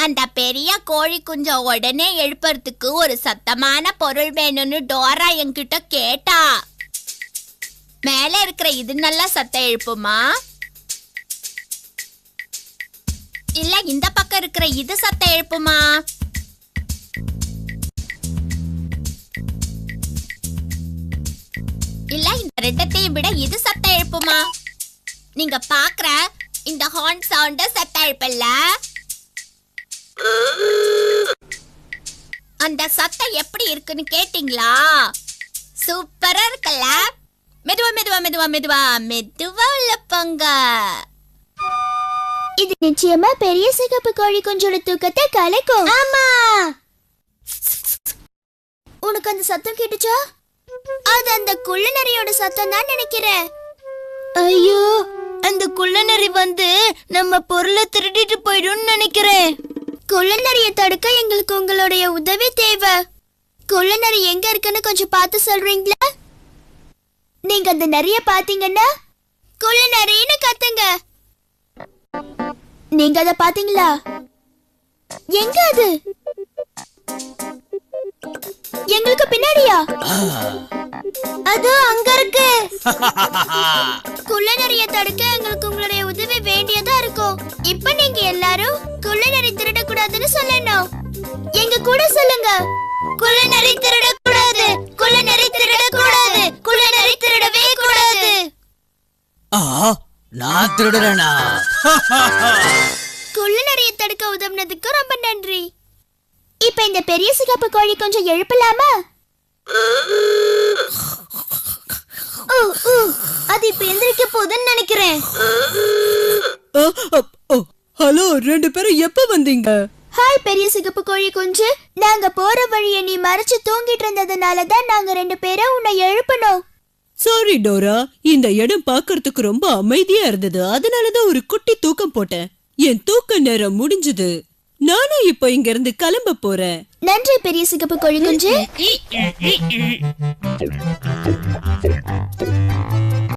அந்த பெரிய கோழி குஞ்ச உடனே எழுப்புறதுக்கு ஒரு சத்தமான பொருள் வேணும்னு டோரா என்கிட்ட கேட்டா. மேல இருக்கிற இது நல்லா சத்தம் எழுப்புமா, இல்ல இந்த பக்கம் இருக்கிற இது சத்தம் எழுப்புமா? இல்ல இந்த ரெண்டத்தையும் விட இது சத்தம் எழுப்புமா? நீங்க பாக்குற இந்த ஹார்ன் சவுண்ட் சத்தம் எழுப்பல. அந்த சத்தம் எப்படி இருக்குன்னு கேட்டீங்களா? சூப்பரா இருக்கல. மெதுவா மெதுவா மெதுவா மெதுவா மெதுவா உள்ள இது நிச்சயமா பெரிய சிகப்பு கோழி குஞ்சோட தூக்கத்தை கலைக்கும். ஆமா, உனக்கு அந்த சத்தம் கேட்டுச்சா? அது அந்த குள்ளநரியோட சத்தம் தான் நினைக்கிறேன். ஐயோ, அந்த குள்ளநரி வந்து நம்ம பொருளை திருடிட்டு போயிடும்னு நினைக்கிறேன். குள்ளநரிய தடுக்க எங்களுக்கு உங்களுடைய உதவி தேவை. குள்ளநரி எங்க இருக்குன்னு கொஞ்சம் பார்த்து சொல்றீங்களா? நீங்க அந்த நரிய பாத்தீங்கன்னா குள்ளநரின்னு கத்துங்க. நீங்க அத பாத்தீங்களா? எங்க அது? எங்களுக்கு பின்னாடியா? அது அங்க இருக்கு. குள்ளநரிய தடுக்க எங்களுக்கு உங்களுடைய உதவி வேண்டியதா இருக்கும். இப்ப நீங்க எல்லாரும் குள்ளநரி திருடக்கூடாதுன்னு சொல்லணும். எங்க கூட சொல்லுங்க. குள்ளநரி திருடக்கூடாது, குள்ளநரி திருடக்கூடாது, குள்ளநரி திருடவே கூடாது. நான் திருடுறேனா? குள்ளநரியை தடுக்க உதவுனதுக்கு ரொம்ப நன்றி. இப்ப இந்த பெரிய சிகப்பு கோழி கொஞ்சம் எழுப்பலாமா? அது இப்ப எந்திரிக்க போகுதுன்னு நினைக்கிறேன். ஹலோ, 2 பேரும் எப்ப வந்தீங்க? ஹாய் பெரிய சிகப்பு கோழி குஞ்சு. நாங்க போற வழியை நீ மறைச்சு தூங்கிட்டு இருந்ததுனாலதான் நாங்க 2 பேரும் உன்னை எழுப்பணும். சாரி டோரா, இந்த இடம் பார்க்கிறதுக்கு ரொம்ப அமைதியா இருந்தது, அதனாலதான் ஒரு குட்டி தூக்கம் போட்டேன். என் தூக்க நேரம் முடிஞ்சது. நானும் இப்ப இங்க இருந்து கிளம்ப போறேன். நன்றி பெரிய சிகப்பு கோழி குஞ்சு.